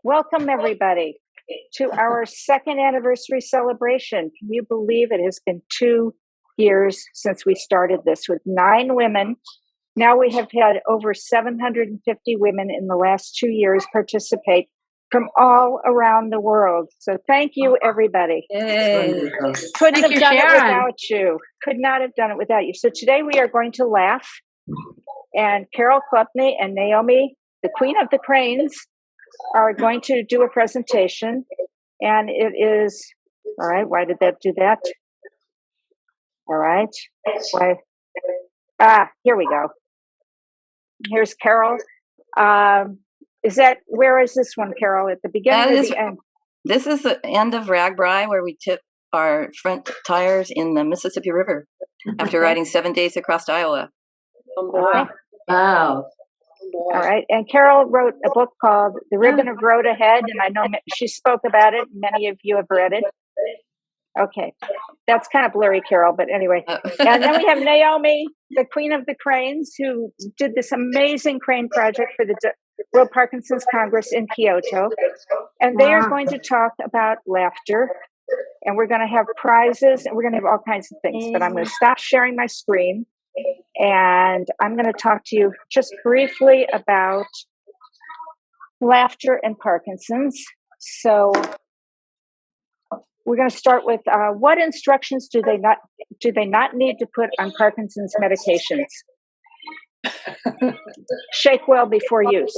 Welcome, everybody, to our second anniversary celebration. Can you believe it has been 2 years since we started this with 9 women? Now we have had over 750 women in the last 2 years participate from all around the world. So thank you, everybody. Yay. Couldn't have done it without you. Could not have done it without you. So today we are going to laugh. And Carol Klupney and Naomi, the Queen of the Cranes, are going to do a presentation. And it is, all right, why did that do that? All right. Why? Here we go. Here's Carol. Where is this one, Carol? At the beginning or the end? This is the end of Ragbri, where we tip our front tires in the Mississippi River after riding 7 days across Iowa. Okay. Wow. All right. And Carol wrote a book called The Ribbon of Road Ahead, and I know she spoke about it. Many of you have read it. Okay. That's kind of blurry, Carol, but anyway. And then we have Naomi, the Queen of the Cranes, who did this amazing crane project for the World Parkinson's Congress in Kyoto. And they are going to talk about laughter. And we're going to have prizes, and we're going to have all kinds of things. But I'm going to stop sharing my screen. And I'm going to talk to you just briefly about laughter and Parkinson's. So we're going to start with what instructions do they not need to put on Parkinson's medications? Shake well before use.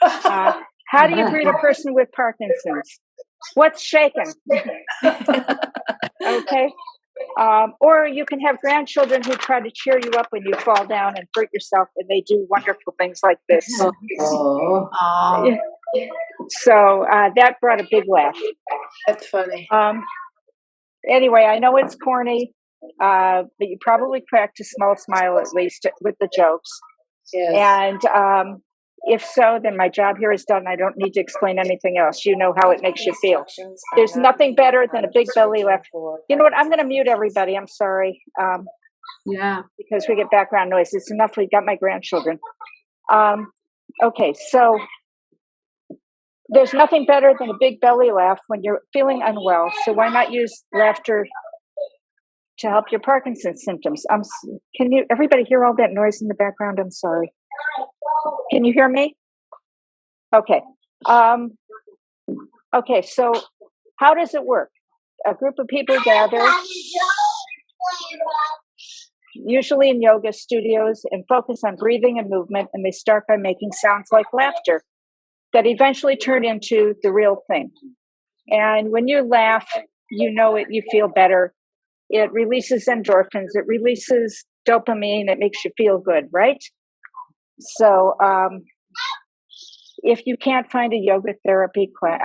How do you greet a person with Parkinson's? What's shaking? Okay. Or you can have grandchildren who try to cheer you up when you fall down and hurt yourself, and they do wonderful things like this. Oh. So that brought a big laugh. That's funny. Anyway, I know it's corny, but you probably cracked a small smile at least with the jokes. Yes. And if so, then my job here is done. I don't need to explain anything else. You know how it makes you feel. There's nothing better than a big belly laugh. You know what? I'm going to mute everybody. I'm sorry. Yeah. Because we get background noise. It's enough. We've got my grandchildren. Okay, so there's nothing better than a big belly laugh when you're feeling unwell. So why not use laughter to help your Parkinson's symptoms? Can you everybody hear all that noise in the background? I'm sorry. Can you hear me? Okay. Okay, so how does it work? A group of people gather, usually in yoga studios, and focus on breathing and movement, and they start by making sounds like laughter that eventually turn into the real thing. And when you laugh, you know it, you feel better. It releases endorphins, it releases dopamine, it makes you feel good, right? So if you can't find a yoga therapy class,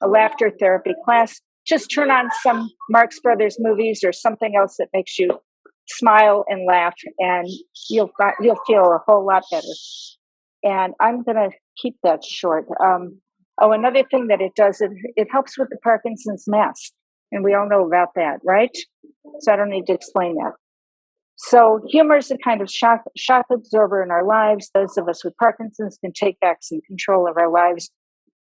a laughter therapy class, just turn on some Marx Brothers movies or something else that makes you smile and laugh, and you'll feel a whole lot better. And I'm going to keep that short. Another thing that it does, it helps with the Parkinson's mask, and we all know about that, right? So I don't need to explain that. So humor is a kind of shock absorber in our lives. Those of us with Parkinson's can take back some control of our lives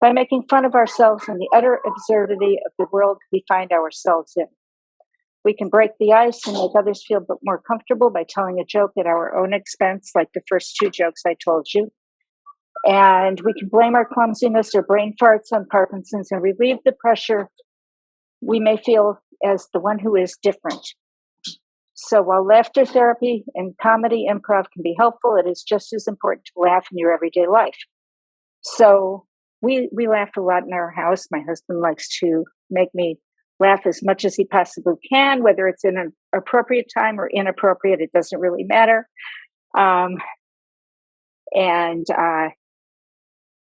by making fun of ourselves and the utter absurdity of the world we find ourselves in. We can break the ice and make others feel more comfortable by telling a joke at our own expense, like the first 2 jokes I told you. And we can blame our clumsiness or brain farts on Parkinson's and relieve the pressure we may feel as the one who is different. So while laughter therapy and comedy improv can be helpful, it is just as important to laugh in your everyday life. So we laugh a lot in our house. My husband likes to make me laugh as much as he possibly can, whether it's in an appropriate time or inappropriate, it doesn't really matter.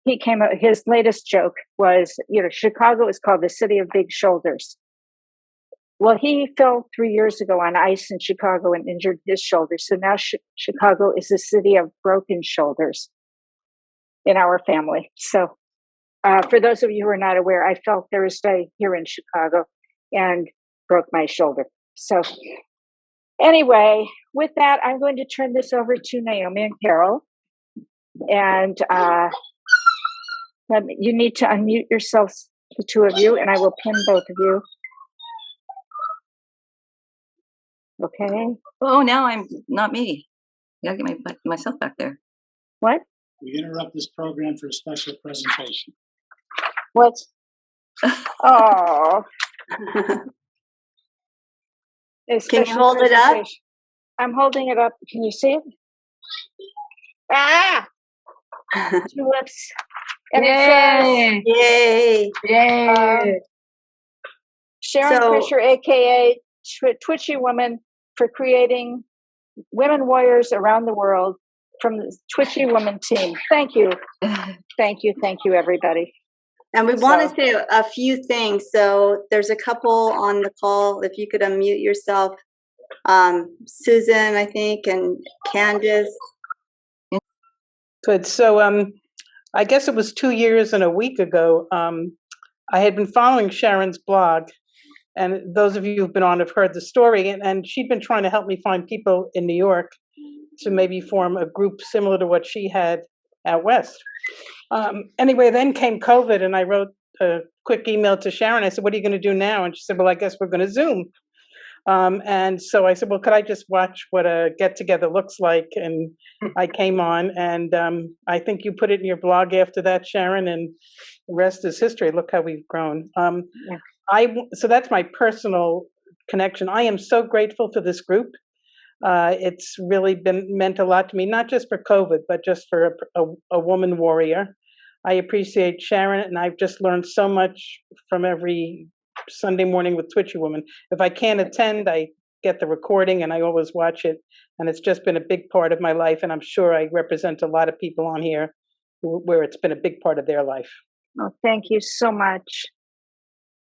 He came up, his latest joke was, Chicago is called the city of big shoulders. Well, he fell 3 years ago on ice in Chicago and injured his shoulder. So now Chicago is the city of broken shoulders in our family. So for those of you who are not aware, I fell Thursday here in Chicago and broke my shoulder. So anyway, with that, I'm going to turn this over to Naomi and Carol. And You need to unmute yourselves, the two of you, and I will pin both of you. Okay. Oh, now I'm not me. I gotta get myself back there. What? We interrupt this program for a special presentation. What? Oh. Can you hold it up? I'm holding it up. Can you see it? Ah! Tulips. And it says, Yay! Yay! Sharon So- Fisher, aka Twitchy Woman, for creating women warriors around the world from the Twitchy Woman team. Thank you. Thank you, everybody. And we want So- to say a few things. So there's a couple on the call. If you could unmute yourself. Susan, I think, and Candace. Good. So I guess it was 2 years and a week ago. I had been following Sharon's blog, and those of you who've been on have heard the story. And she'd been trying to help me find people in New York to maybe form a group similar to what she had out west. Anyway, then came COVID, and I wrote a quick email to Sharon. I said, "What are you going to do now?" And she said, "Well, I guess we're going to Zoom." And so I said, "Well, could I just watch what a get together looks like?" And I came on, and I think you put it in your blog after that, Sharon, and the rest is history. Look how we've grown. Yeah. So that's my personal connection. I am so grateful for this group. It's really meant a lot to me, not just for COVID, but just for a woman warrior. I appreciate Sharon, and I've just learned so much from every Sunday morning with Twitchy Woman. If I can't attend, I get the recording and I always watch it. And it's just been a big part of my life. And I'm sure I represent a lot of people on here where it's been a big part of their life. Oh, thank you so much.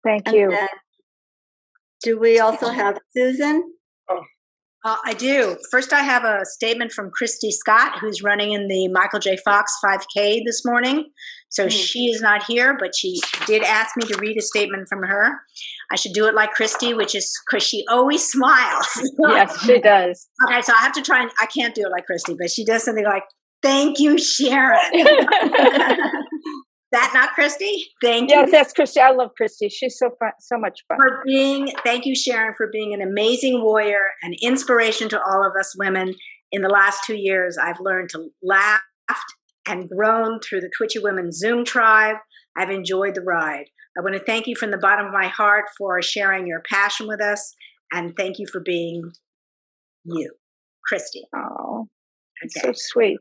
Thank And you. then, do we also have Susan? I do. First, I have a statement from Christy Scott, who's running in the Michael J. Fox 5K this morning. So she is not here, but she did ask me to read a statement from her. I should do it like Christy, which is because she always smiles. Yes, she does. Okay, so I have to try and I can't do it like Christy, but she does something like, "Thank you, Sharon." That not Christy? Thank you. Yes, that's Christy. I love Christy. She's so fun, so much fun. Thank you, Sharon, for being an amazing warrior and inspiration to all of us women. In the last 2 years, I've learned to laugh and grown through the Twitchy Women Zoom tribe. I've enjoyed the ride. I want to thank you from the bottom of my heart for sharing your passion with us, and thank you for being you, Christy. Oh, Okay. so sweet.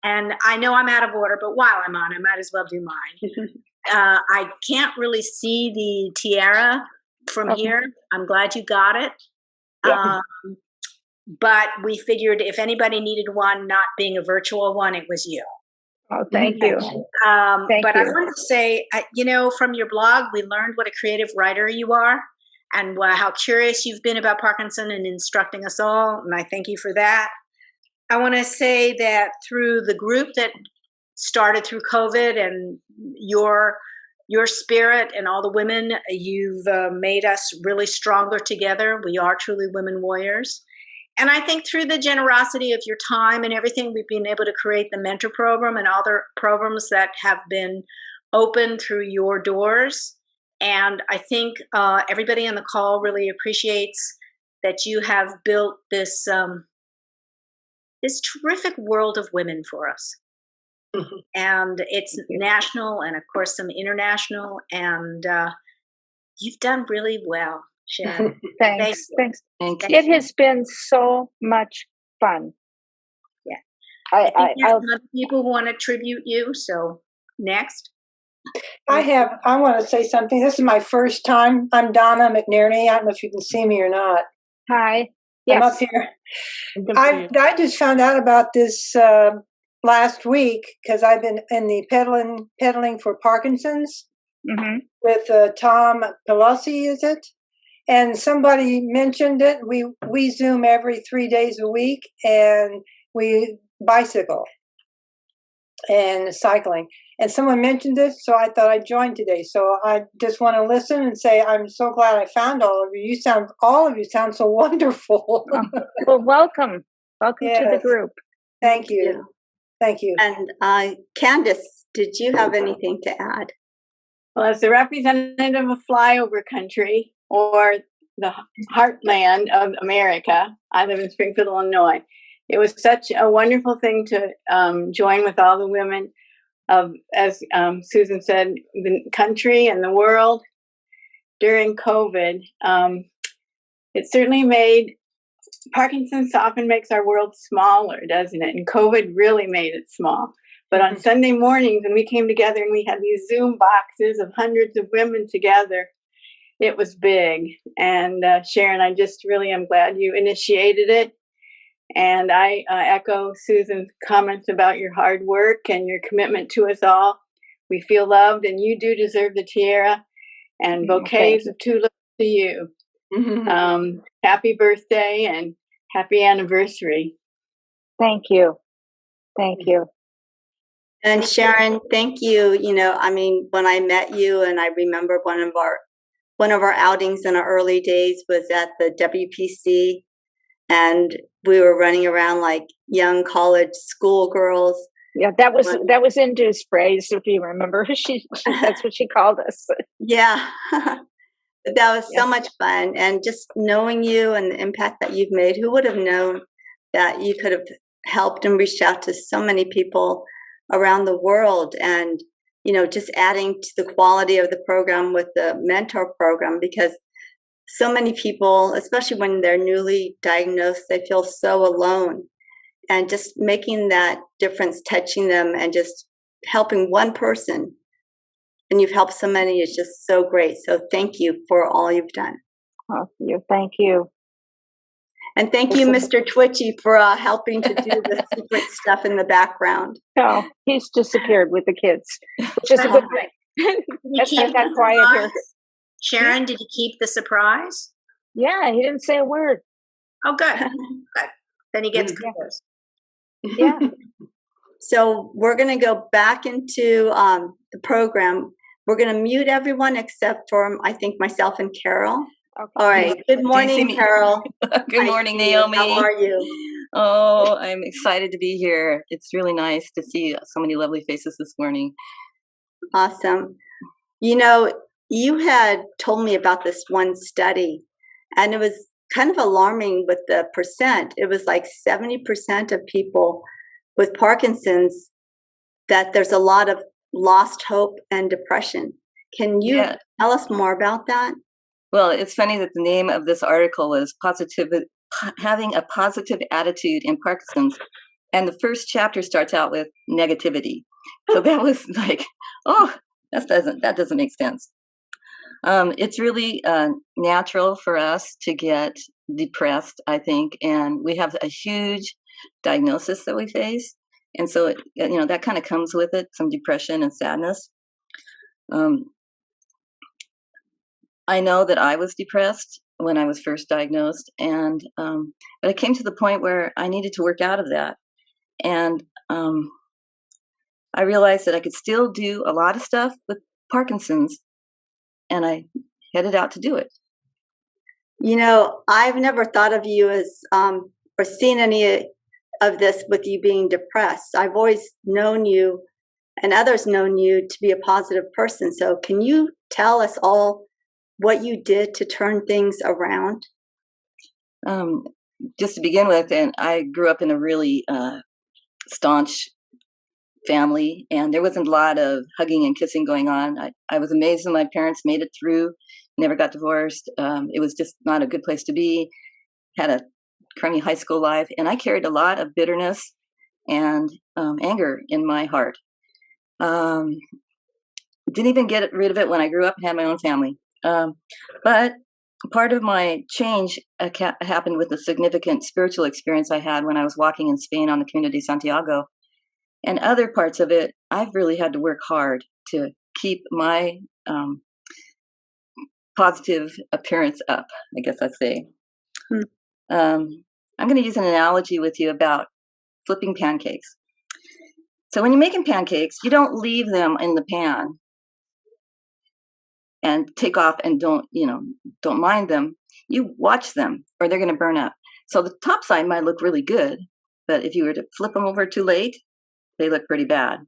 And I know I'm out of order, but while I'm on, I might as well do mine. I can't really see the tiara from here. I'm glad you got it. Yeah. But we figured if anybody needed one, not being a virtual one, it was you. Oh, thank you. Thank But you. I wanted to say, from your blog, we learned what a creative writer you are and how curious you've been about Parkinson and instructing us all. And I thank you for that. I want to say that through the group that started through COVID and your spirit and all the women, you've made us really stronger together. We are truly women warriors. And I think through the generosity of your time and everything, we've been able to create the mentor program and other programs that have been open through your doors. And I think everybody on the call really appreciates that you have built this this terrific world of women for us. And it's national and, of course, some international. And you've done really well, Sharon. Thanks. Thank Thank you. It has been so much fun. Yeah. I think there's some other people who want to tribute you. So next. I want to say something. This is my first time. I'm Donna McNerney. I don't know if you can see me or not. Hi. I'm up Yes. here. I'm gonna see you. I just found out about this last week because I've been in the pedaling for Parkinson's Mm-hmm. with Tom Pelosi, is it? And somebody mentioned it. We Zoom every 3 days a week, and we bicycle and cycling. And someone mentioned this, so I thought I'd join today. So I just want to listen and say I'm so glad I found all of you. All of you sound so wonderful. Well, welcome. Welcome to the Yes. group. Thank you. Thank you. And Candace, did you have anything to add? Well, as the representative of flyover country, or the heartland of America, I live in Springfield, Illinois. It was such a wonderful thing to join with all the women of, as Susan said, the country and the world during COVID. It certainly made, Parkinson's often makes our world smaller, doesn't it? And COVID really made it small. But on Sunday mornings, when we came together and we had these Zoom boxes of hundreds of women together, it was big. And Sharon, I just really am glad you initiated it. And I echo Susan's comments about your hard work and your commitment to us all. We feel loved, and you do deserve the tiara and bouquets of tulips to you. Happy birthday and happy anniversary. Thank you. Thank you. And Sharon, thank you. You know, I mean, when I met you, and I remember one of our outings in our early days was at the WPC, and we were running around like young college schoolgirls. Yeah, that was Indu's phrase, if you remember. That's what she called us. Yeah. That was so much fun. And just knowing you and the impact that you've made, who would have known that you could have helped and reached out to so many people around the world, and, you know, just adding to the quality of the program with the mentor program, because so many people, especially when they're newly diagnosed, they feel so alone, and just making that difference, touching them and just helping one person, and you've helped so many, is just so great. So thank you for all you've done. Oh, thank you. And thank you, Mr. Twitchy, for helping to do the secret stuff in the background. No, he's disappeared with the kids, which is a good thing. That's why I got quiet here. Sharon, did he keep the surprise? Yeah, he didn't say a word. Oh, good. Good. Then he gets kudos. Yeah. So we're going to go back into the program. We're going to mute everyone except for, I think, myself and Carol. Okay. All right. Good morning, Carol. Good morning, Naomi. How are you? Oh, I'm excited to be here. It's really nice to see so many lovely faces this morning. Awesome. You know, you had told me about this one study, and it was kind of alarming with the percent. It was like 70% of people with Parkinson's, that there's a lot of lost hope and depression. Can you tell us more about that? Well, it's funny that the name of this article is Having a Positive Attitude in Parkinson's. And the first chapter starts out with negativity. So that was like, oh, that doesn't make sense. It's really natural for us to get depressed, I think. And we have a huge diagnosis that we face. And so, that kind of comes with it, some depression and sadness. I know that I was depressed when I was first diagnosed, and but I came to the point where I needed to work out of that, and I realized that I could still do a lot of stuff with Parkinson's, and I headed out to do it. You know, I've never thought of you as or seen any of this with you being depressed. I've always known you, and others known you, to be a positive person. So can you tell us all what you did to turn things around? Just to begin with, and I grew up in a really staunch family, and there wasn't a lot of hugging and kissing going on. I was amazed that my parents made it through, never got divorced. It was just not a good place to be. Had a crummy high school life, and I carried a lot of bitterness and anger in my heart. Didn't even get rid of it when I grew up and had my own family. But part of my change happened with a significant spiritual experience I had when I was walking in Spain on the Camino de Santiago. And other parts of it, I've really had to work hard to keep my positive appearance up, I guess I'd say. I'm going to use an analogy with you about flipping pancakes. So when you're making pancakes, you don't leave them in the pan and take off and don't mind them. You watch them or they're going to burn up. So the top side might look really good, but if you were to flip them over too late, they look pretty bad.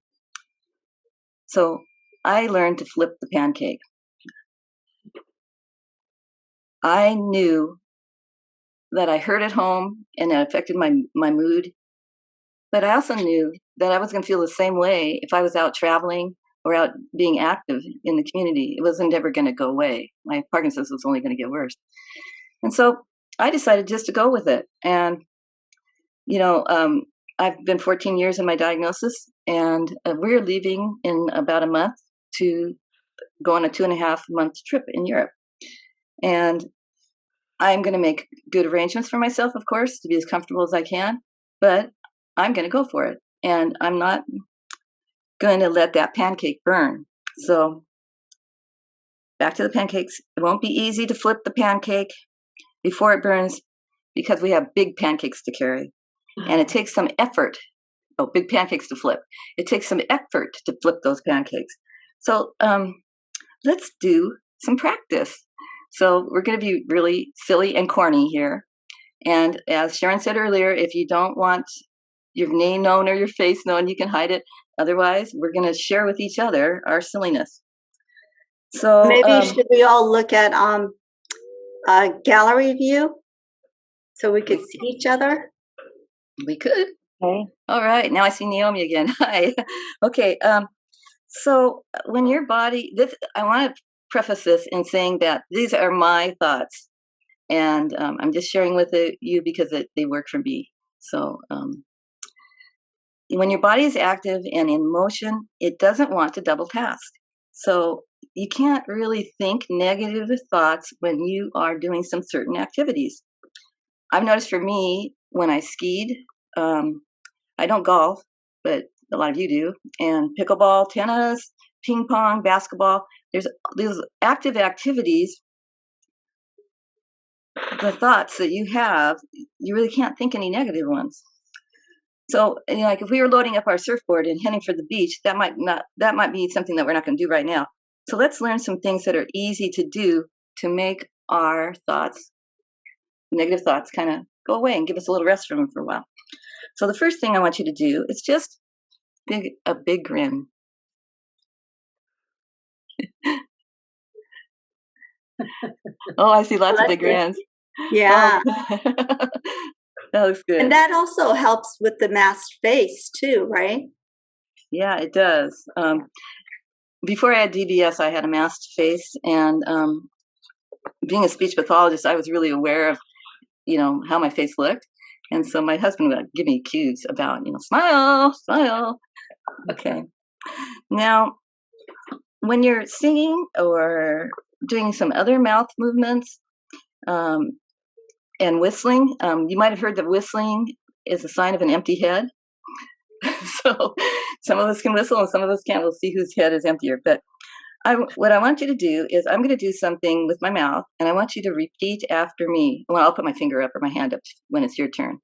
So I learned to flip the pancake. I knew that I hurt at home and it affected my mood, but I also knew that I was going to feel the same way if I was out traveling or out being active in the community. It wasn't ever going to go away. My Parkinson's was only going to get worse. And so I decided just to go with it. And, I've been 14 years in my diagnosis, and we're leaving in about a month to go on a 2.5-month trip in Europe. And I'm going to make good arrangements for myself, of course, to be as comfortable as I can, but I'm going to go for it. And I'm not going to let that pancake burn. So back to the pancakes. It won't be easy to flip the pancake before it burns because we have big pancakes to carry. And it takes some effort. Oh, big pancakes to flip. It takes some effort to flip those pancakes. So let's do some practice. So we're going to be really silly and corny here. And as Sharon said earlier, if you don't want your name known or your face known, you can hide it. Otherwise, we're going to share with each other our silliness. So maybe should we all look at a gallery view so we could see each other? We could. Okay. All right. Now I see Naomi again. Hi. Okay. So when your body, I want to preface this in saying that these are my thoughts, and I'm just sharing with you because they work for me. So when your body is active and in motion, it doesn't want to double task. So you can't really think negative thoughts when you are doing some certain activities. I've noticed for me, when I skied, I don't golf, but a lot of you do, and pickleball, tennis, ping pong, basketball, there's these active activities. The thoughts that you have, you really can't think any negative ones. So, like if we were loading up our surfboard and heading for the beach, that might be something that we're not going to do right now. So let's learn some things that are easy to do to make our thoughts, negative thoughts, kind of go away and give us a little rest from them for a while. So the first thing I want you to do is just a big grin. Oh, I see lots of big grins. Yeah. Oh. That looks good. And that also helps with the masked face too, right? Yeah, it does. Before I had DBS, I had a masked face, and being a speech pathologist, I was really aware of, how my face looked. And so my husband would give me cues about, smile, smile. Okay. Now, when you're singing or doing some other mouth movements and whistling, you might have heard that whistling is a sign of an empty head. So some of us can whistle and some of us can't. We'll see whose head is emptier. But what I want you to do is I'm going to do something with my mouth, and I want you to repeat after me. Well, I'll put my finger up or my hand up when it's your turn.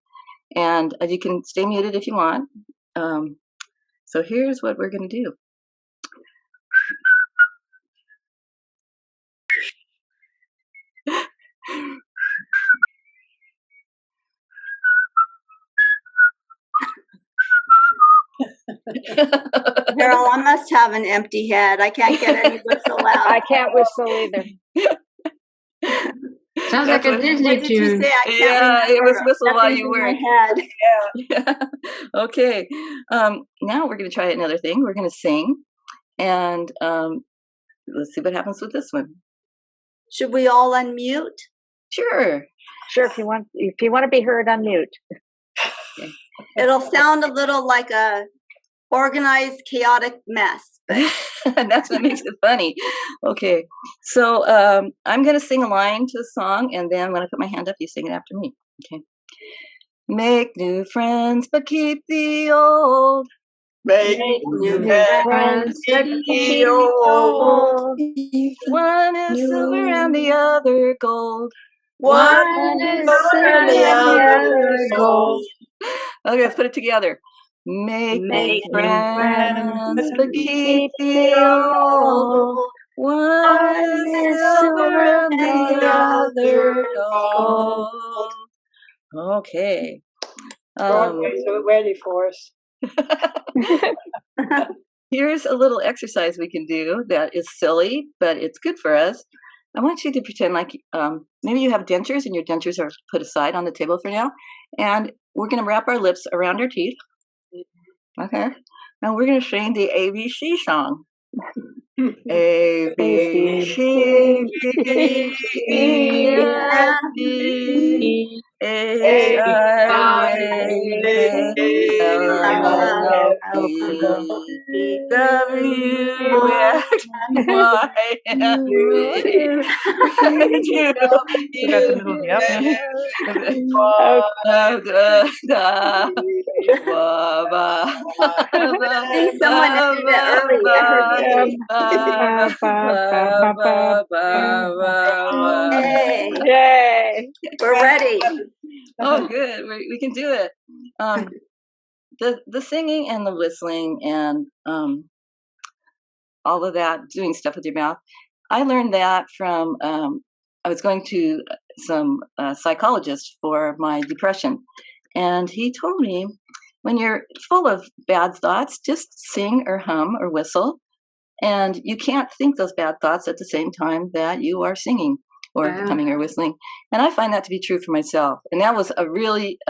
And you can stay muted if you want. So here's what we're going to do. Carol, I must have an empty head. I can't get any whistle out. I can't whistle either. Sounds like a Disney What did you tune. say? I can't Yeah, it was remember. whistle while Nothing's you in were. my head. Yeah. Okay. Now we're going to try another thing. We're going to sing, and let's see what happens with this one. Should we all unmute? Sure. Sure, if you want to be heard, unmute. Okay. It'll sound a little like a organized, chaotic mess. But And that's what makes it funny. Okay. So I'm going to sing a line to the song, and then when I put my hand up, you sing it after me. Okay. Make new friends, but keep the old. Make new friends, but keep the old. One is silver and the other gold. One is silver and the other is gold. Okay, let's put it together. Make Make new new friends, friends, but keep the old. One is silver and the other gold. Okay. Broadway's so ready for us. Here's a little exercise we can do that is silly, but it's good for us. I want you to pretend like maybe you have dentures and your dentures are put aside on the table for now. And we're going to wrap our lips around our teeth. Okay. And we're going to sing the ABC song. A, B, C, D, E, F, G, H, I, J, K, L, M, N, O, P, W, X, Y, and Z. We got the middle, yep. I think someone ended it early. I heard Hey, Yay. we're ready. Oh, good. We can do it. The singing and the whistling and all of that, doing stuff with your mouth. I learned that from I was going to some psychologist for my depression, and he told me when you're full of bad thoughts, just sing or hum or whistle, and you can't think those bad thoughts at the same time that you are singing or humming or whistling. And I find that to be true for myself. And that was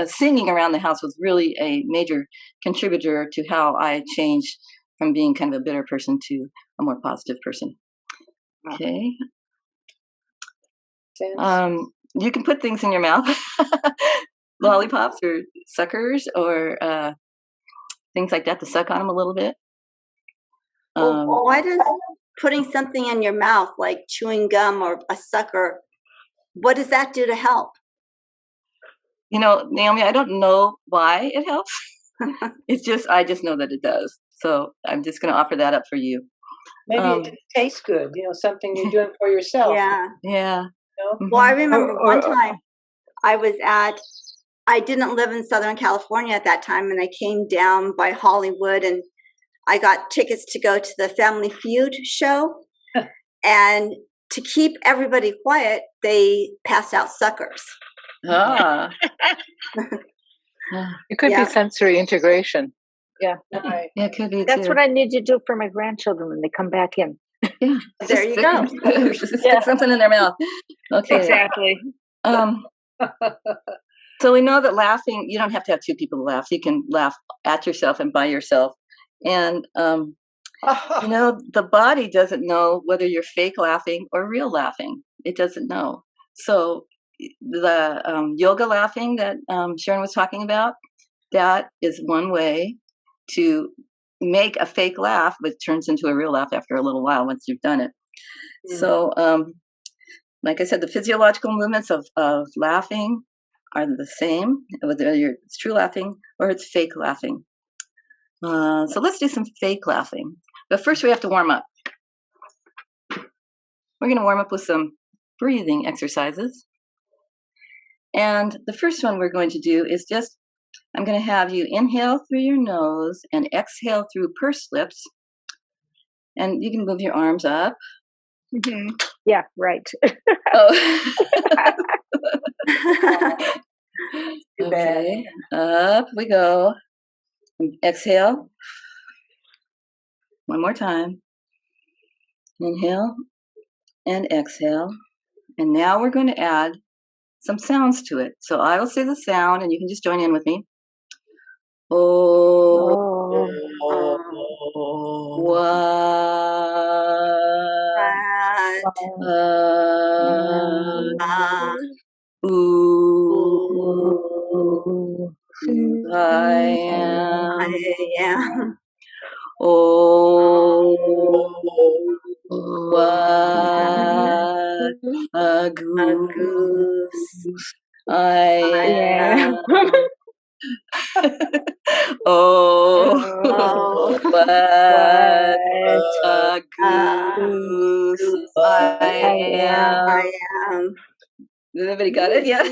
singing around the house was really a major contributor to how I changed from being kind of a bitter person to a more positive person. Okay. You can put things in your mouth, lollipops or suckers or things like that to suck on them a little bit. Why does putting something in your mouth, like chewing gum or a sucker, what does that do to help? You know, Naomi, I don't know why it helps. I just know that it does. So I'm just going to offer that up for you. Maybe it tastes good, something you're doing for yourself. Yeah. Yeah. Well, I remember one time I didn't live in Southern California at that time, and I came down by Hollywood, and I got tickets to go to the Family Feud show. And to keep everybody quiet, they passed out suckers. Ah. It could be sensory integration. Yeah. Yeah, it could be. That's what I need to do for my grandchildren when they come back in. Yeah. There you go. Stick something in their mouth. Okay. Exactly. So we know that laughing, you don't have to have two people to laugh. You can laugh at yourself and by yourself. And, the body doesn't know whether you're fake laughing or real laughing. It doesn't know. So the yoga laughing that Sharon was talking about, that is one way to make a fake laugh, which turns into a real laugh after a little while once you've done it. So, like I said, the physiological movements of laughing are the same, whether it's true laughing or it's fake laughing. So let's do some fake laughing. But first we have to warm up. We're going to warm up with some breathing exercises. And the first one we're going to do is I'm going to have you inhale through your nose and exhale through pursed lips. And you can move your arms up. Mm-hmm. Yeah, right. Okay, up we go. Exhale. One more time. Inhale and exhale. And now we're going to add some sounds to it. So I will say the sound and you can just join in with me. Oh. Ooh. I am. Oh, what a goose I am. Oh, what a goose I am. Did anybody got it yet?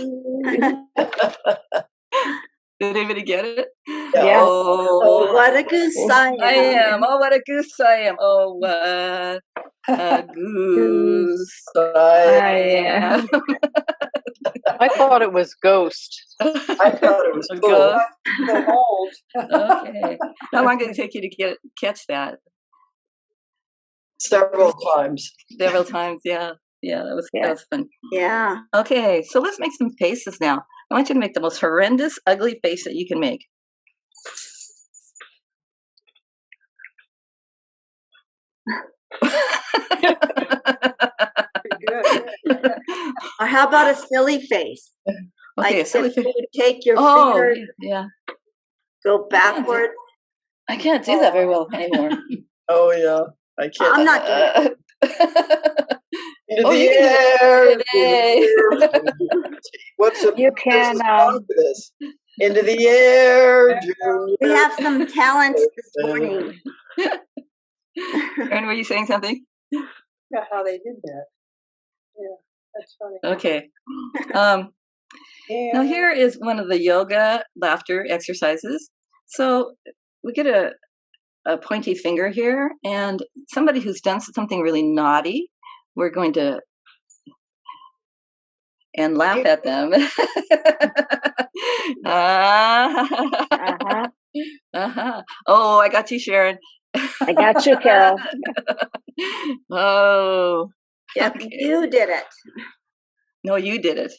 Did anybody get it? Yeah. Oh, what a goose I am. Oh, what a goose I am. Oh, what a goose I am. I thought it was ghost. I thought it was A cool. ghost. The hold. Okay. How long did it take you to catch that? Several times. Several times. Yeah. Yeah, that was fun. Yeah. Okay, so let's make some faces now. I want you to make the most horrendous, ugly face that you can make. Or how about a silly face? Okay, Like silly if face. you would take your Oh, fingers, yeah. go backwards. I can't do that very well anymore. Oh yeah, I can't. I'm not doing Into Oh, the you can do air. it. What's the You can, song for this? Into the air, Junior. We have some talent this morning. Aaron, were you saying something? Yeah, how they did that. Yeah, that's funny. Okay. Now here is one of the yoga laughter exercises. So we get a pointy finger here, and somebody who's done something really naughty, we're going to and laugh at them. Uh-huh. Oh, I got you, Sharon. I got you, Carol. Oh, Yep, okay. you did it. No, you did it.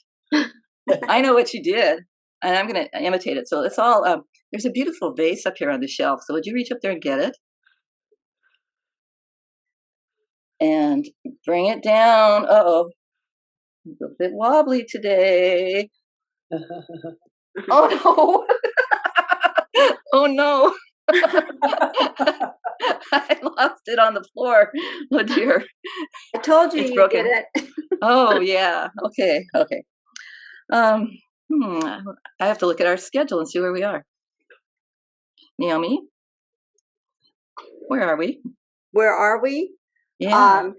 I know what you did, and I'm going to imitate it. So it's all, there's a beautiful vase up here on the shelf. So would you reach up there and get it? And bring it down. Uh-oh. A bit wobbly today. Oh, no. Oh, no. I lost it on the floor. Oh, dear. I told you It's you broken. did it. Oh, yeah. Okay. I have to look at our schedule and see where we are. Naomi, where are we? Where are we? Yeah.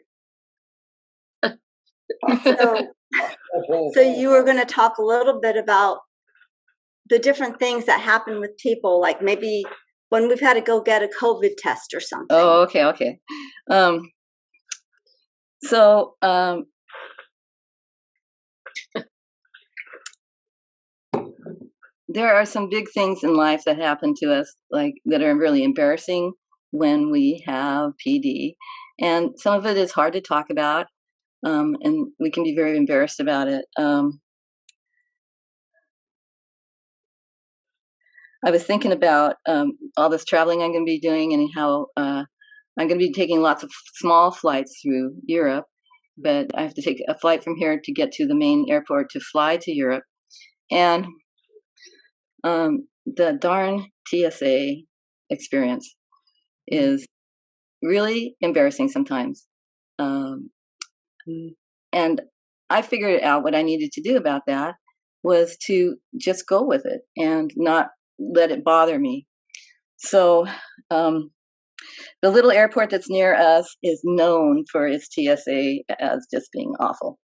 So you were going to talk a little bit about the different things that happen with people, like maybe when we've had to go get a COVID test or something. Oh, okay. There are some big things in life that happen to us, like that are really embarrassing when we have PD, and some of it is hard to talk about, and we can be very embarrassed about it. I was thinking about all this traveling I'm going to be doing, and how I'm going to be taking lots of small flights through Europe, but I have to take a flight from here to get to the main airport to fly to Europe. And the darn TSA experience is really embarrassing sometimes. And I figured out what I needed to do about that was to just go with it and not let it bother me. So the little airport that's near us is known for its TSA as just being awful.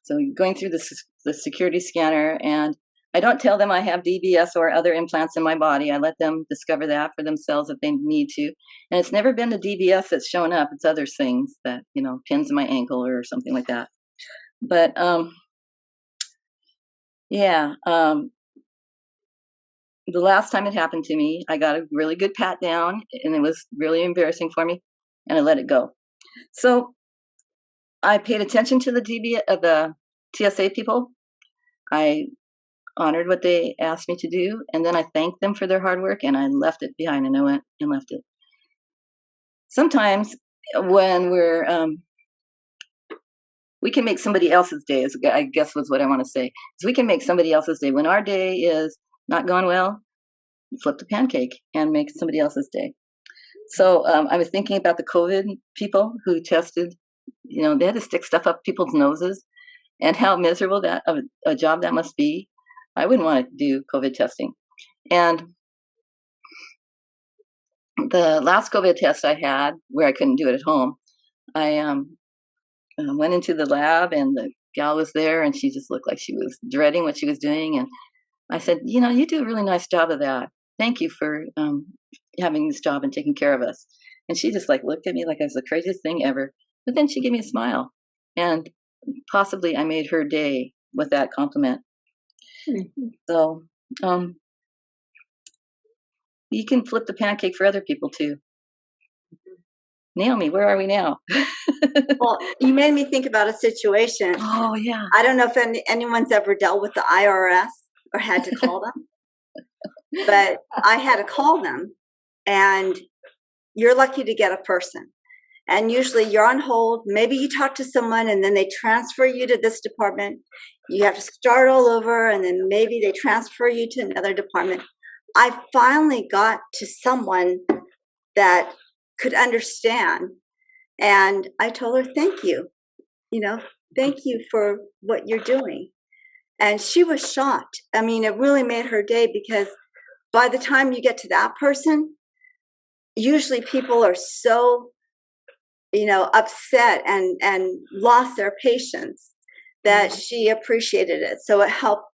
So going through the security scanner, and I don't tell them I have DBS or other implants in my body. I let them discover that for themselves if they need to. And it's never been the DBS that's shown up. It's other things that, pins in my ankle or something like that. But the last time it happened to me, I got a really good pat down, and it was really embarrassing for me, and I let it go. So I paid attention to the TSA people. I honored what they asked me to do, and then I thanked them for their hard work, and I left it behind, and I went and left it. Sometimes when we can make somebody else's day, I guess was what I want to say, is we can make somebody else's day. When our day is not going well, flip the pancake and make somebody else's day. So I was thinking about the COVID people who tested, they had to stick stuff up people's noses, and how miserable that a job that must be. I wouldn't want to do COVID testing. And the last COVID test I had, where I couldn't do it at home, I went into the lab, and the gal was there, and she just looked like she was dreading what she was doing. And I said, you do a really nice job of that. Thank you for having this job and taking care of us. And she just looked at me like I was the craziest thing ever. But then she gave me a smile, and possibly I made her day with that compliment. Mhm. So you can flip the pancake for other people too. Naomi, where are we now? Well, you made me think about a situation. Oh, yeah. I don't know if anyone's ever dealt with the IRS or had to call them, but I had to call them, and you're lucky to get a person. And usually you're on hold. Maybe you talk to someone and then they transfer you to this department. You have to start all over, and then maybe they transfer you to another department. I finally got to someone that could understand. And I told her, thank you, thank you for what you're doing. And she was shocked. I mean, it really made her day, because by the time you get to that person, usually people are so, upset and lost their patience that she appreciated it. So it helped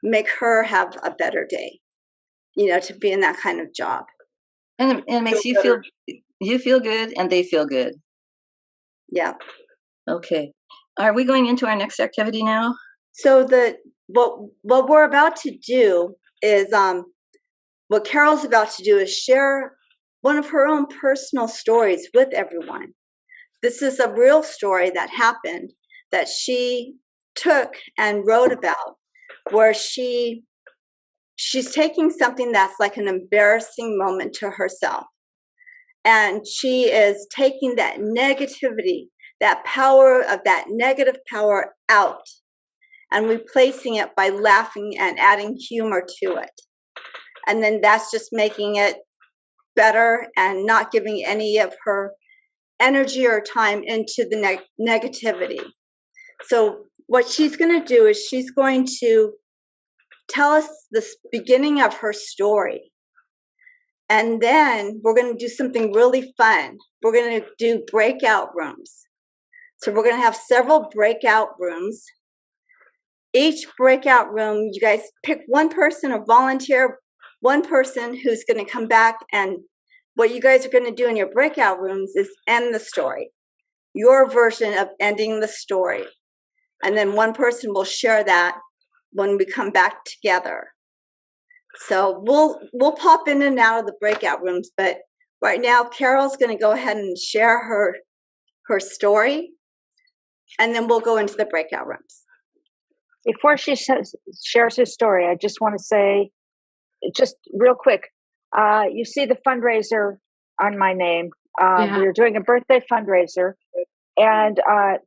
make her have a better day, to be in that kind of job. And it makes you feel good, and they feel good. Yeah. Okay. Are we going into our next activity now? So what we're about to do is what Carol's about to do is share one of her own personal stories with everyone. This is a real story that happened that she took and wrote about, where she's taking something that's like an embarrassing moment to herself, and she is taking that negativity, that power of that negative power out, and replacing it by laughing and adding humor to it. And then that's just making it better and not giving any of her energy or time into the negativity. So what she's going to do is she's going to tell us the beginning of her story. And then we're going to do something really fun. We're going to do breakout rooms. So we're going to have several breakout rooms. Each breakout room, you guys pick one person or volunteer one person who's going to come back, and what you guys are going to do in your breakout rooms is end the story, your version of ending the story. And then one person will share that when we come back together. So we'll pop in and out of the breakout rooms, but right now Carol's going to go ahead and share her story, and then we'll go into the breakout rooms. Before she shares her story, I just want to say, just real quick, you see the fundraiser on my name. We're doing a birthday fundraiser. And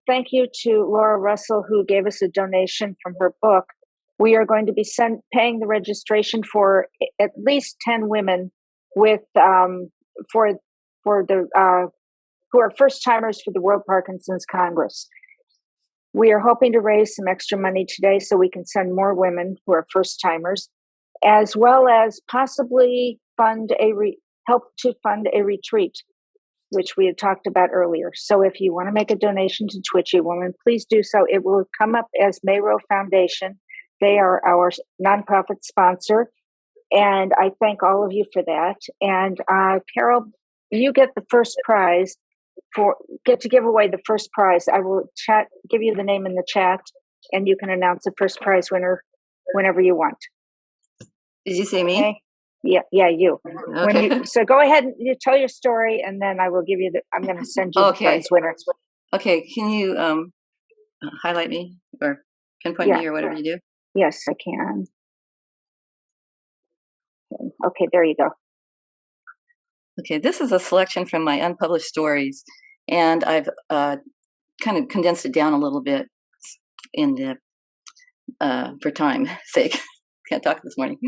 thank you to Laura Russell, who gave us a donation from her book. We are going to be paying the registration for at least 10 women with for the who are first timers for the World Parkinson's Congress. We are hoping to raise some extra money today so we can send more women who are first timers, as well as possibly help to fund a retreat, which we had talked about earlier. So if you want to make a donation to Twitchy Woman, please do so. It will come up as Mayrow Foundation. They are our nonprofit sponsor, and I thank all of you for that. And Carol, you get the first prize. Get to give away the first prize. I will give you the name in the chat, and you can announce the first prize winner whenever you want. Did you say me? Okay? Yeah, you. Okay. So go ahead and you tell your story, and then I will give you I'm going to send you the prize winner. Okay. Can you highlight me or pinpoint me or whatever you do? Yes, I can. Okay, there you go. Okay, this is a selection from my unpublished stories, and I've kind of condensed it down a little bit in the for time's sake. Can't talk this morning.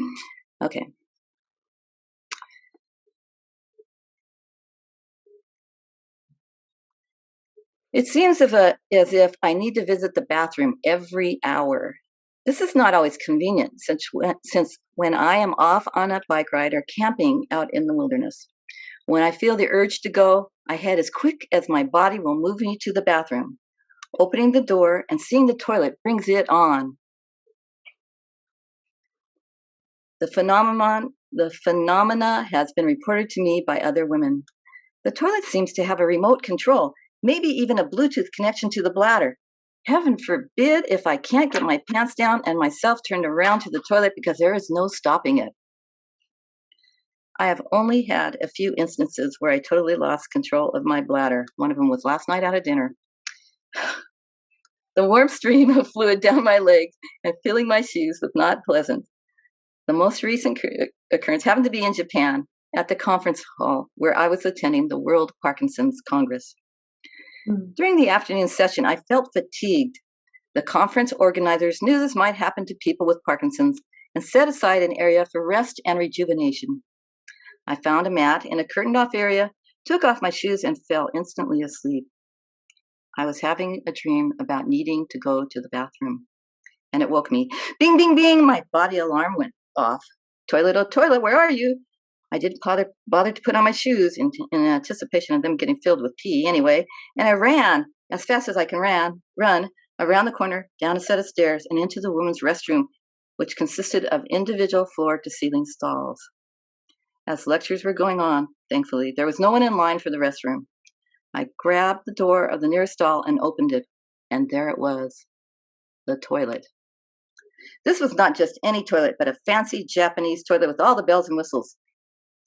Okay. It seems as if I need to visit the bathroom every hour. This is not always convenient, since when I am off on a bike ride or camping out in the wilderness. When I feel the urge to go, I head as quick as my body will move me to the bathroom. Opening the door and seeing the toilet brings it on. The phenomena has been reported to me by other women. The toilet seems to have a remote control, maybe even a Bluetooth connection to the bladder. Heaven forbid if I can't get my pants down and myself turned around to the toilet because there is no stopping it. I have only had a few instances where I totally lost control of my bladder. One of them was last night at a dinner. The warm stream of fluid down my legs and filling my shoes was not pleasant. The most recent occurrence happened to be in Japan at the conference hall where I was attending the World Parkinson's Congress. During the afternoon session, I felt fatigued. The conference organizers knew this might happen to people with Parkinson's and set aside an area for rest and rejuvenation. I found a mat in a curtained-off area, took off my shoes, and fell instantly asleep. I was having a dream about needing to go to the bathroom, and it woke me. Bing, bing, bing, my body alarm went off. Toilet, oh toilet, where are you? I didn't bother to put on my shoes in anticipation of them getting filled with pee anyway, and I ran as fast as I can run around the corner, down a set of stairs, and into the women's restroom, which consisted of individual floor-to-ceiling stalls. As lectures were going on, thankfully, there was no one in line for the restroom. I grabbed the door of the nearest stall and opened it, and there it was, the toilet. This was not just any toilet, but a fancy Japanese toilet with all the bells and whistles.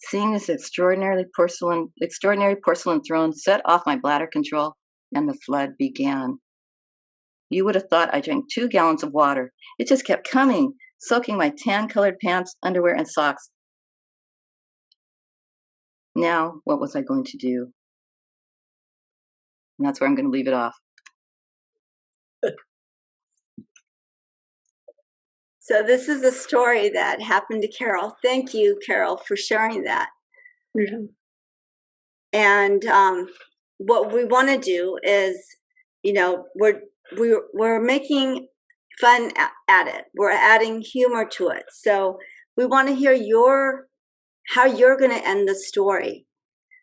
Seeing this extraordinary porcelain throne set off my bladder control, and the flood began. You would have thought I drank 2 gallons of water. It just kept coming, soaking my tan-colored pants, underwear, and socks. Now, what was I going to do? And that's where I'm going to leave it off. So this is a story that happened to Carol. Thank you, Carol, for sharing that. Mm-hmm. And what we want to do is, we're making fun at it. We're adding humor to it. So we want to hear how you're going to end the story.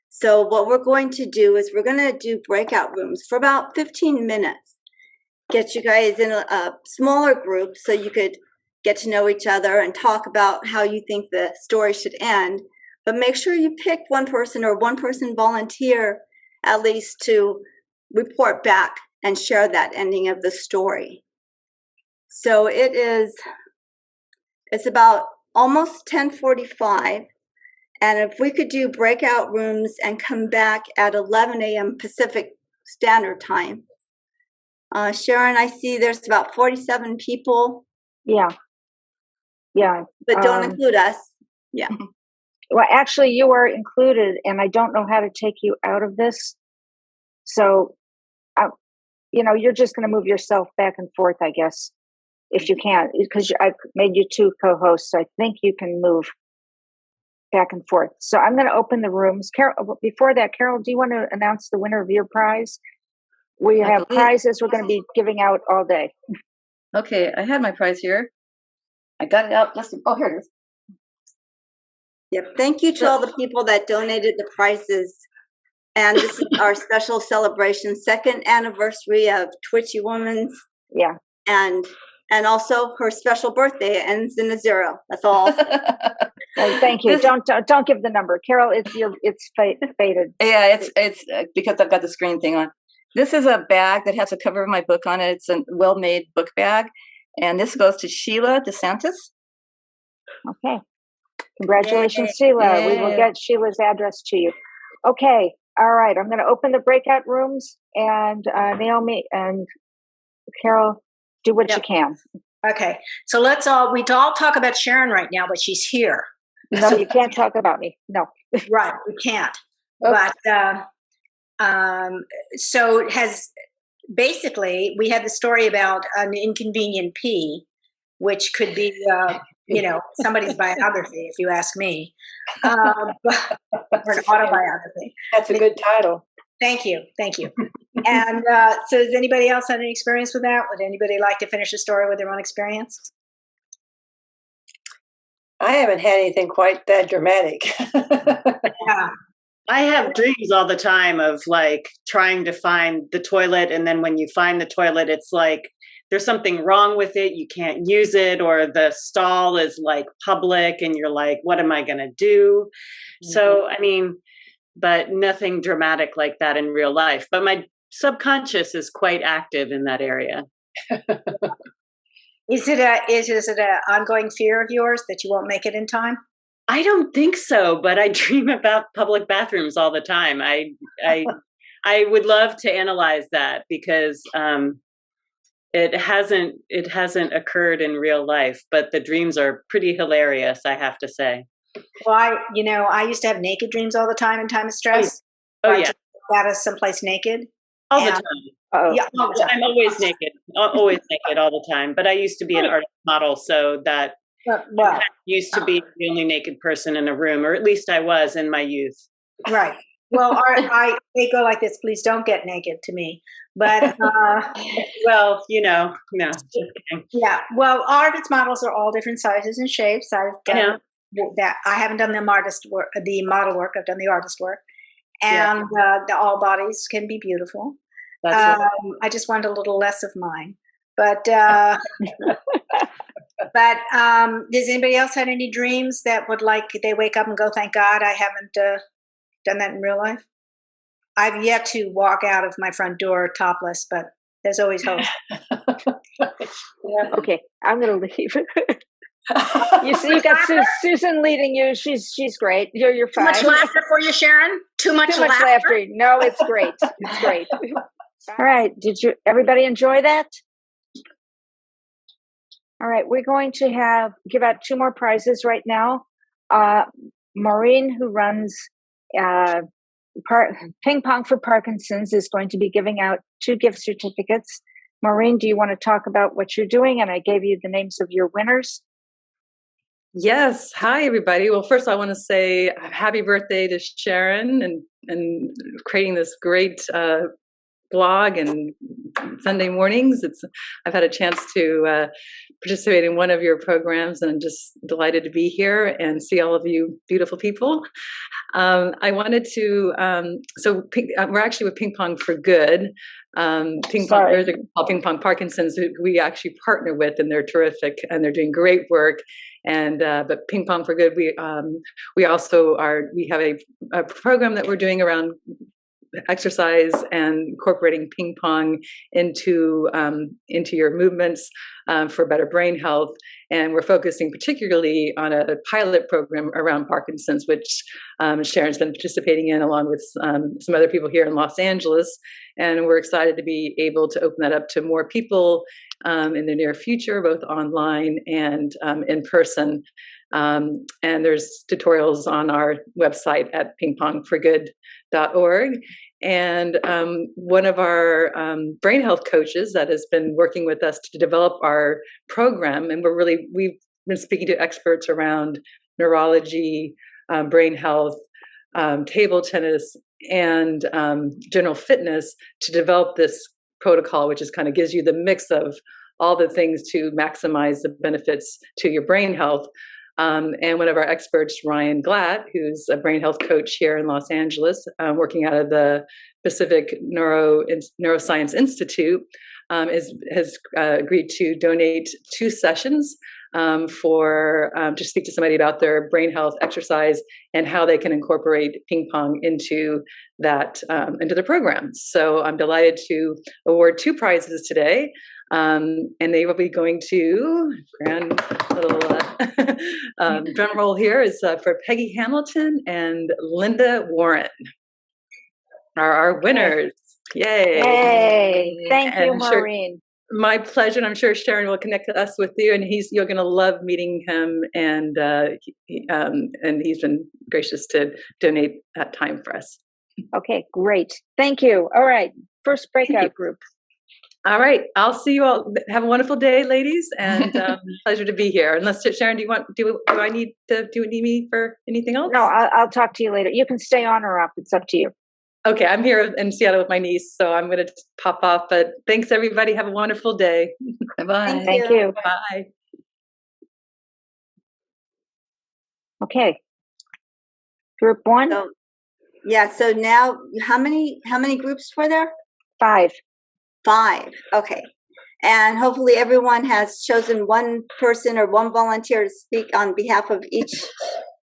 So what we're going to do is we're going to do breakout rooms for about 15 minutes. Get you guys in a smaller group so you could get to know each other and talk about how you think the story should end. But make sure you pick one person or one person volunteer at least to report back and share that ending of the story. So it's about almost 10:45. And if we could do breakout rooms and come back at 11 a.m. Pacific Standard Time. Sharon, I see there's about 47 people. Yeah. But don't include us. Yeah. Well, actually, you are included, and I don't know how to take you out of this. So, you're just going to move yourself back and forth, I guess, if you can, because I've made you 2 co-hosts. So I think you can move back and forth. So I'm going to open the rooms. Carol, before that, Carol, do you want to announce the winner of your prize? We have prizes we're going to be giving out all day. Okay, I had my prize here. I got it out. Oh, here it is. Yep. Thank you to all the people that donated the prizes. And this is our special celebration, 2nd anniversary of Twitchy Woman's. Yeah. And also her special birthday ends in a 0. That's all. Oh, thank you. Don't give the number, Carol. It's faded. Yeah, it's because I've got the screen thing on. This is a bag that has a cover of my book on it. It's a well-made book bag, and this goes to Sheila DeSantis. Okay, congratulations, Sheila. Yay. We will get Sheila's address to you. Okay, all right. I'm going to open the breakout rooms, and Naomi and Carol, do what you can. Okay, so we all talk about Sharon right now, but she's here. No, you can't talk about me. No. Right, we can't. Okay. But so basically we had the story about an inconvenient pee, which could be somebody's biography, if you ask me, or an autobiography. That's a good title. Thank you. And so does anybody else have any experience with that? Would anybody like to finish a story with their own experience? I haven't had anything quite that dramatic. Yeah. I have dreams all the time of like trying to find the toilet, and then when you find the toilet, it's like there's something wrong with it, you can't use it, or the stall is like public and you're like, what am I going to do? Mm-hmm. So, I mean, but nothing dramatic like that in real life. But my subconscious is quite active in that area. Is it a ongoing fear of yours that you won't make it in time? I don't think so, but I dream about public bathrooms all the time. I would love to analyze that because it hasn't occurred in real life, but the dreams are pretty hilarious, I have to say. Well, I used to have naked dreams all the time in time of stress. Oh I yeah, just got us someplace naked. all the And- time. Yeah, all the time. I'm always naked, always naked all the time. But I used to be an artist model, so that Well, used to be the only naked person in a room, or at least I was in my youth. right. Well, they go like this. Please don't get naked to me. But Well, no, just kidding. yeah. Well, artist models are all different sizes and shapes. I've done that. I haven't done the model work. I've done the artist work, and the all bodies can be beautiful. That's right. I just want a little less of mine, but does anybody else had any dreams that would they wake up and go, thank God I haven't done that in real life? I've yet to walk out of my front door topless, but there's always hope. Okay, I'm going to leave. You got Susan leading you. She's great. You're Too fine. much laughter for you, Sharon? Too much laughter? laughter. No, it's great. It's great. All right. Did everybody enjoy that? All right. We're going to give out 2 more prizes right now. Maureen, who runs Ping Pong for Parkinson's, is going to be giving out 2 gift certificates. Maureen, do you want to talk about what you're doing? And I gave you the names of your winners. Yes. Hi, everybody. Well, first I want to say happy birthday to Sharon and creating this great blog and Sunday mornings. I've had a chance to participate in one of your programs, and I'm just delighted to be here and see all of you beautiful people. I wanted to, we're actually with Ping Pong for Good. Ping Pong Parkinson's, who we actually partner with, and they're terrific and they're doing great work. And but Ping Pong for Good, we have a program that we're doing around exercise and incorporating ping pong into your movements for better brain health. And we're focusing particularly on a pilot program around Parkinson's, which Sharon's been participating in along with some other people here in Los Angeles. And we're excited to be able to open that up to more people in the near future, both online and in person. And there's tutorials on our website at pingpongforgood.org. And one of our brain health coaches that has been working with us to develop our program, and we've been speaking to experts around neurology, brain health, table tennis, and general fitness to develop this protocol, which is kind of gives you the mix of all the things to maximize the benefits to your brain health. And one of our experts, Ryan Glatt, who's a brain health coach here in Los Angeles, working out of the Pacific Neuroscience Institute, has agreed to donate 2 sessions to speak to somebody about their brain health, exercise, and how they can incorporate ping pong into the program. So I'm delighted to award 2 prizes today. And they will be going to, grand little drum roll here is for Peggy Hamilton and Linda Warren are our winners. Yay. Yay. Thank you, Maureen. My pleasure. And I'm sure Sharon will connect us with you, and you're going to love meeting him. And he's been gracious to donate that time for us. Okay, great. Thank you. All right. First breakout group. All right. I'll see you all. Have a wonderful day, ladies, and pleasure to be here. Unless Sharon, do you need me for anything else? No, I'll talk to you later. You can stay on or off. It's up to you. Okay. I'm here in Seattle with my niece, so I'm going to pop off. But thanks, everybody. Have a wonderful day. Bye-bye. Thank you. Bye. Okay. Group 1. So now, how many groups were there? 5. 5. Okay. And hopefully everyone has chosen one person or one volunteer to speak on behalf of each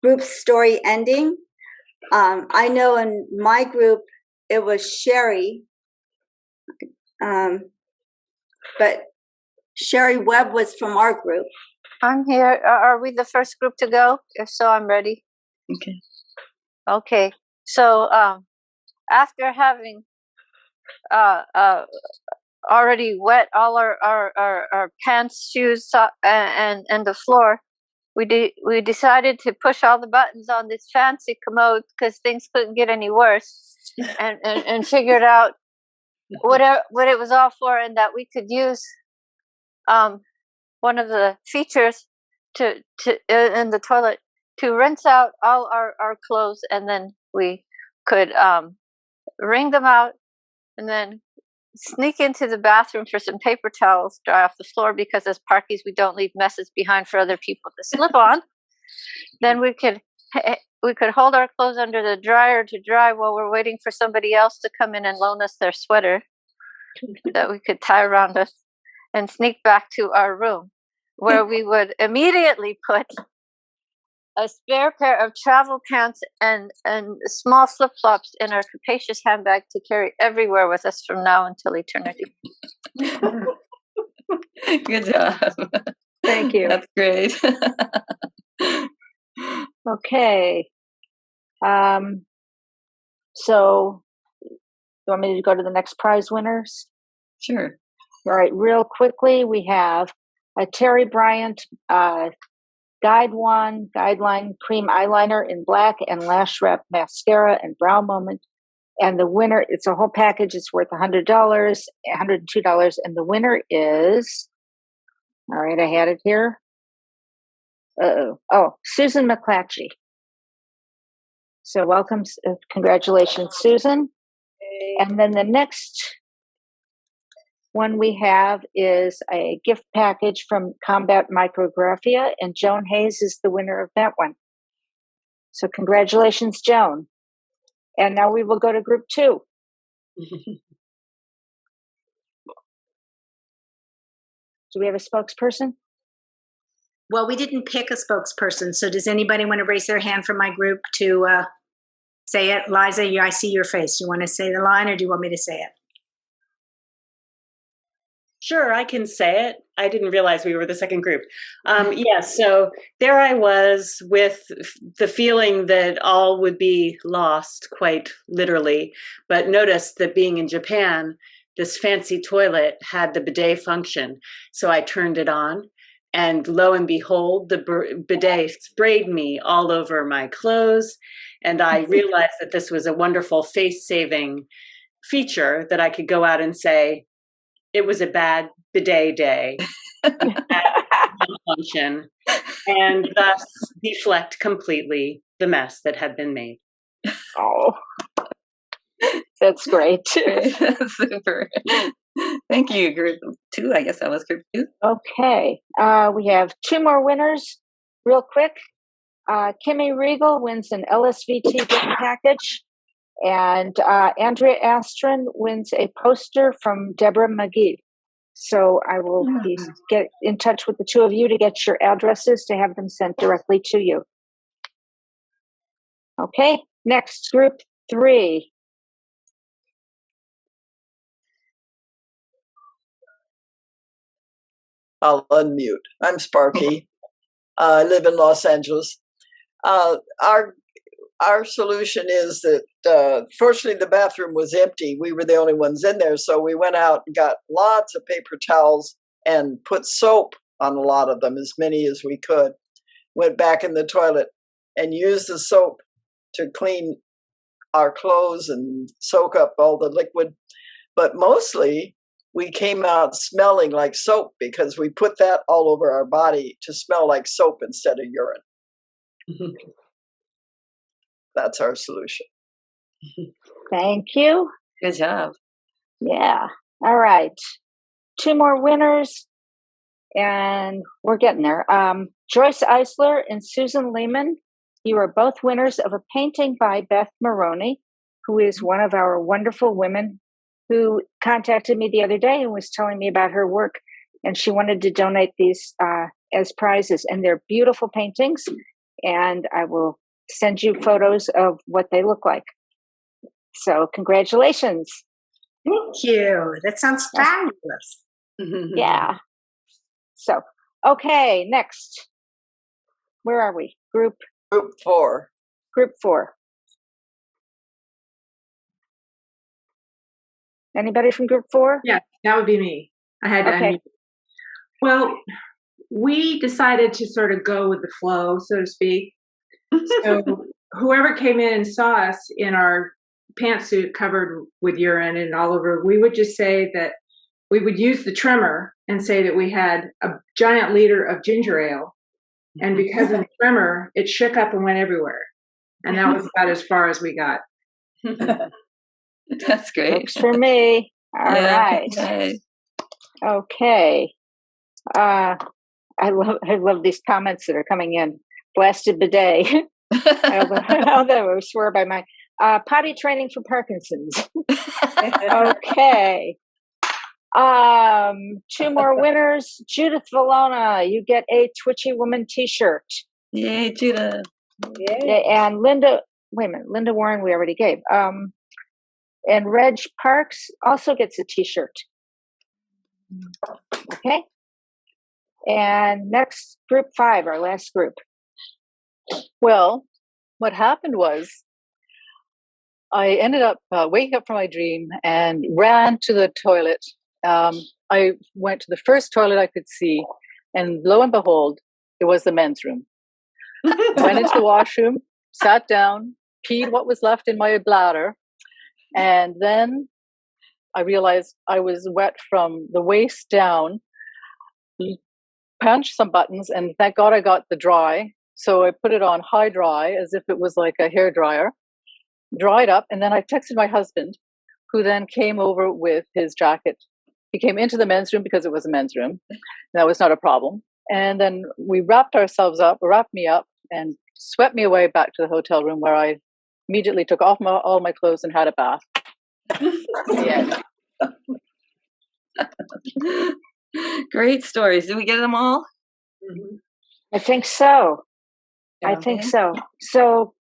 group's story ending. I know in my group, it was Sherry But Sherry Webb was from our group. I'm here. Are we the first group to go? If so, I'm ready. Okay. Okay. So after having already wet all our pants, shoes, and the floor, we decided to push all the buttons on this fancy commode because things couldn't get any worse, and figured out what it was all for, and that we could use one of the features to in the toilet to rinse out all our clothes, and then we could wring them out and then sneak into the bathroom for some paper towels, dry off the floor, because as Parkies we don't leave messes behind for other people to slip on. Then we could hold our clothes under the dryer to dry while we're waiting for somebody else to come in and loan us their sweater that we could tie around us, and sneak back to our room, where we would immediately put a spare pair of travel pants and small flip-flops in our capacious handbag to carry everywhere with us from now until eternity. Good job. Thank you. That's great. Okay. So you want me to go to the next prize winners? Sure. All right, real quickly, we have a Terry Bryant Guideline Cream Eyeliner in black and Lash Wrap Mascara and Brow Moment. And the winner, it's a whole package, it's worth $100, $102. And the winner is, all right, I had it here. Oh, Susan McClatchy. So welcome, congratulations, Susan. And then the next one we have is a gift package from Combat Micrographia, and Joan Hayes is the winner of that one. So congratulations, Joan. And now we will go to group 2. Do we have a spokesperson? Well, we didn't pick a spokesperson, so does anybody want to raise their hand from my group to say it? Liza, I see your face. Do you want to say the line, or do you want me to say it? Sure, I can say it. I didn't realize we were the second group. Yes, so there I was with the feeling that all would be lost, quite literally, but noticed that being in Japan, this fancy toilet had the bidet function. So I turned it on, and lo and behold, the bidet sprayed me all over my clothes, and I realized that this was a wonderful face-saving feature that I could go out and say, it was a bad bidet day, malfunction, and thus deflect completely the mess that had been made. Oh, that's great. Super. Thank you, group 2. I guess that was group 2. Okay, we have 2 more winners real quick. Kimmy Regal wins an LSVT gift package. And Andrea Astron wins a poster from Deborah McGee. So I will get in touch with the 2 of you to get your addresses to have them sent directly to you. Okay, next, group 3. I'll unmute. I'm Sparky. I live in Los Angeles. Our solution is that fortunately the bathroom was empty. We were the only ones in there, so we went out and got lots of paper towels and put soap on a lot of them, as many as we could. Went back in the toilet and used the soap to clean our clothes and soak up all the liquid. But mostly we came out smelling like soap because we put that all over our body to smell like soap instead of urine. That's our solution. Thank you. Good job. Yeah. All right. 2 more winners, and we're getting there. Joyce Eisler and Susan Lehman, you are both winners of a painting by Beth Maroney, who is one of our wonderful women who contacted me the other day and was telling me about her work, and she wanted to donate these as prizes. And they're beautiful paintings, and I will send you photos of what they look like. So congratulations. Thank you. That sounds fabulous. Yeah. So, okay, next. Where are we? Group 4. Group 4. Anybody from Group 4? Yeah, that would be me. I had to unmute. Well, we decided to sort of go with the flow, so to speak. So whoever came in and saw us in our pantsuit covered with urine and all over, we would just say that we would use the tremor and say that we had a giant liter of ginger ale. And because of the tremor, it shook up and went everywhere. And that was about as far as we got. That's great. Works for me. All right. Okay. I love these comments that are coming in. Blasted bidet. I swear by my potty training for Parkinson's. Okay. 2 more winners. Judith Valona, you get a Twitchy Woman t-shirt. Yay, Judith. Yay. And Linda Warren we already gave. And Reg Parks also gets a t-shirt. Okay. And next, Group 5, our last group. Well, what happened was I ended up waking up from my dream and ran to the toilet. I went to the first toilet I could see, and lo and behold, it was the men's room. Went into the washroom, sat down, peed what was left in my bladder, and then I realized I was wet from the waist down, punched some buttons, and thank God I got the dry. So I put it on high dry as if it was like a hair dryer, dried up, and then I texted my husband, who then came over with his jacket. He came into the men's room because it was a men's room. That was not a problem. And then we wrapped me up, and swept me away back to the hotel room, where I immediately took off all my clothes and had a bath. Yeah. Great stories. Did we get them all? I think so. I think so. So,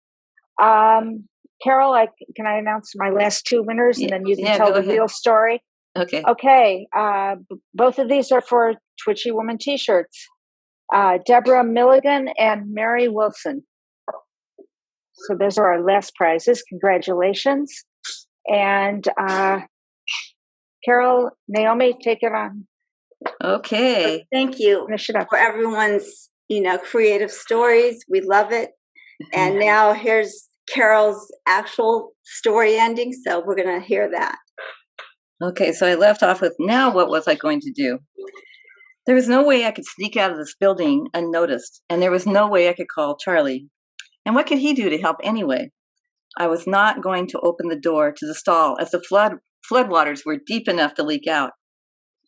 Carol, can I announce my last 2 winners, and then you can tell the real story? Okay. Okay. Both of these are for Twitchy Woman t-shirts. Deborah Milligan and Mary Wilson. So those are our last prizes. Congratulations. And Carol, Naomi, take it on. Okay. Thank you for everyone's, creative stories. We love it. And now here's Carol's actual story ending. So we're going to hear that. Okay, so I left off with, now what was I going to do? There was no way I could sneak out of this building unnoticed, and there was no way I could call Charlie. And what could he do to help anyway? I was not going to open the door to the stall, as the floodwaters were deep enough to leak out.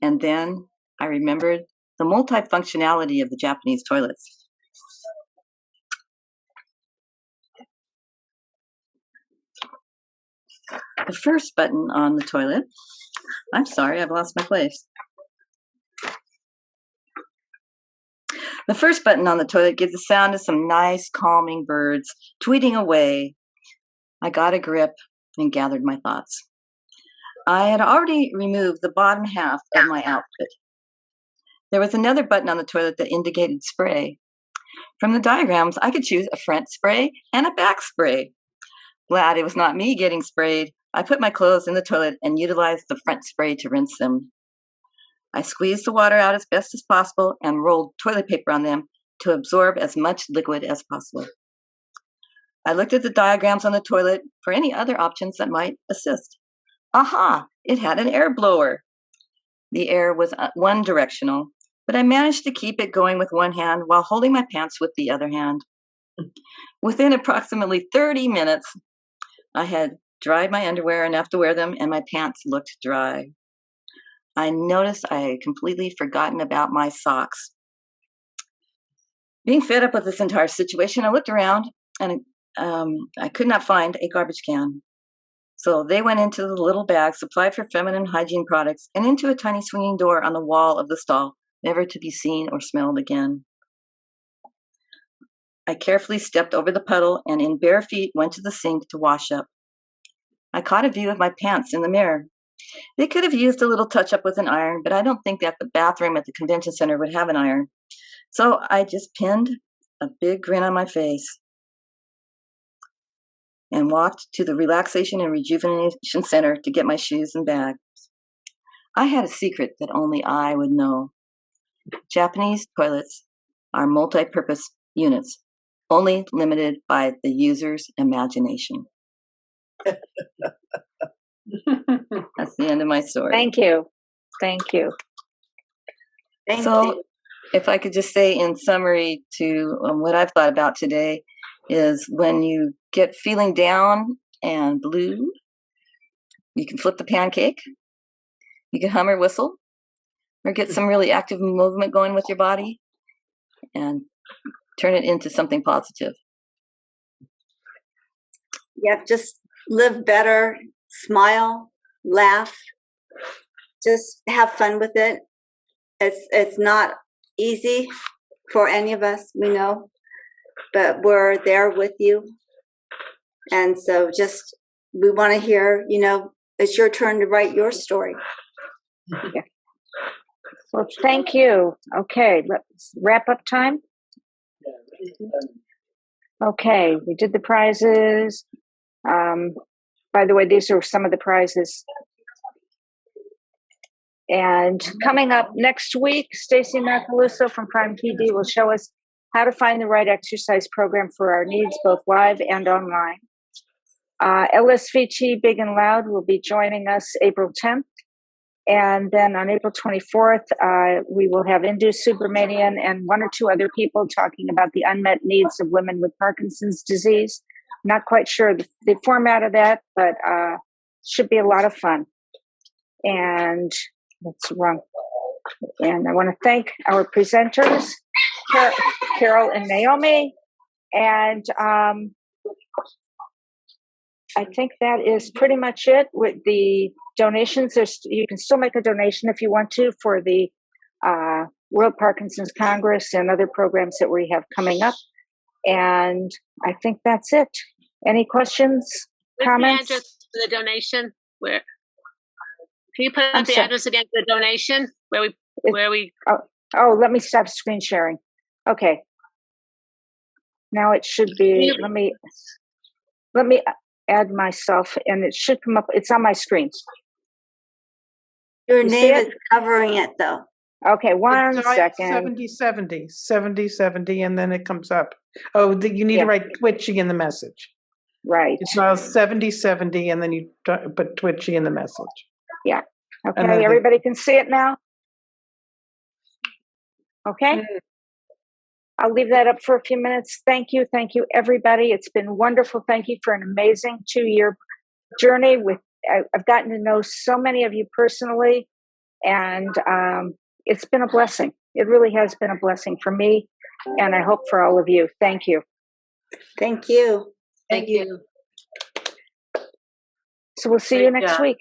And then I remembered the multifunctionality of the Japanese toilets. The first button on the toilet, I'm sorry, I've lost my place. The first button on the toilet gives the sound of some nice, calming birds tweeting away. I got a grip and gathered my thoughts. I had already removed the bottom half of my outfit. There was another button on the toilet that indicated spray. From the diagrams, I could choose a front spray and a back spray. Glad it was not me getting sprayed, I put my clothes in the toilet and utilized the front spray to rinse them. I squeezed the water out as best as possible and rolled toilet paper on them to absorb as much liquid as possible. I looked at the diagrams on the toilet for any other options that might assist. Aha! It had an air blower. The air was one directional, but I managed to keep it going with one hand while holding my pants with the other hand. Within approximately 30 minutes, I had dried my underwear enough to wear them, and my pants looked dry. I noticed I had completely forgotten about my socks. Being fed up with this entire situation, I looked around, and I could not find a garbage can. So they went into the little bag supplied for feminine hygiene products and into a tiny swinging door on the wall of the stall, never to be seen or smelled again. I carefully stepped over the puddle and in bare feet went to the sink to wash up. I caught a view of my pants in the mirror. They could have used a little touch up with an iron, but I don't think that the bathroom at the convention center would have an iron. So I just pinned a big grin on my face and walked to the Relaxation and Rejuvenation Center to get my shoes and bag. I had a secret that only I would know. Japanese toilets are multi-purpose units, only limited by the user's imagination. That's the end of my story. Thank you. Thank you. Thank So, you. if I could just say in summary to what I've thought about today is when you get feeling down and blue, you can flip the pancake, you can hum or whistle, or get some really active movement going with your body and turn it into something positive. Yep, just live better, smile, laugh, just have fun with it. It's not easy for any of us, we know, but we're there with you. And so just, we want to hear, it's your turn to write your story. Yeah. Well, thank you. Okay, let's wrap up time. Okay, we did the prizes. By the way, these are some of the prizes. And coming up next week, Stacy Macaluso from Prime PD will show us how to find the right exercise program for our needs, both live and online. Ellis Vici, Big and Loud, will be joining us April 10th. And then on April 24th, we will have Indu Subramanian and one or two other people talking about the unmet needs of women with Parkinson's disease. Not quite sure the format of that, but should be a lot of fun. And that's wrong. And I want to thank our presenters, Carol and Naomi. And I think that is pretty much it with the donations. You can still make a donation if you want to for the World Parkinson's Congress and other programs that we have coming up. And I think that's it. Any questions, comments? The address for the donation? Where? Can you put up the address again for the donation? Where we? Oh, let me stop screen sharing. Okay. Now it should be. Let me add myself, and it should come up. It's on my screen. Your name is covering it, though. Okay, one second. 7070, and then it comes up. Oh, you need to write Twitchy in the message. Right. It's now 7070, and then you put Twitchy in the message. Yeah. Okay, everybody can see it now? Okay. I'll leave that up for a few minutes. Thank you, everybody. It's been wonderful. Thank you for an amazing 2-year journey. I've gotten to know so many of you personally, and it's been a blessing. It really has been a blessing for me, and I hope for all of you. Thank you. Thank you. Thank you. So we'll see you next week.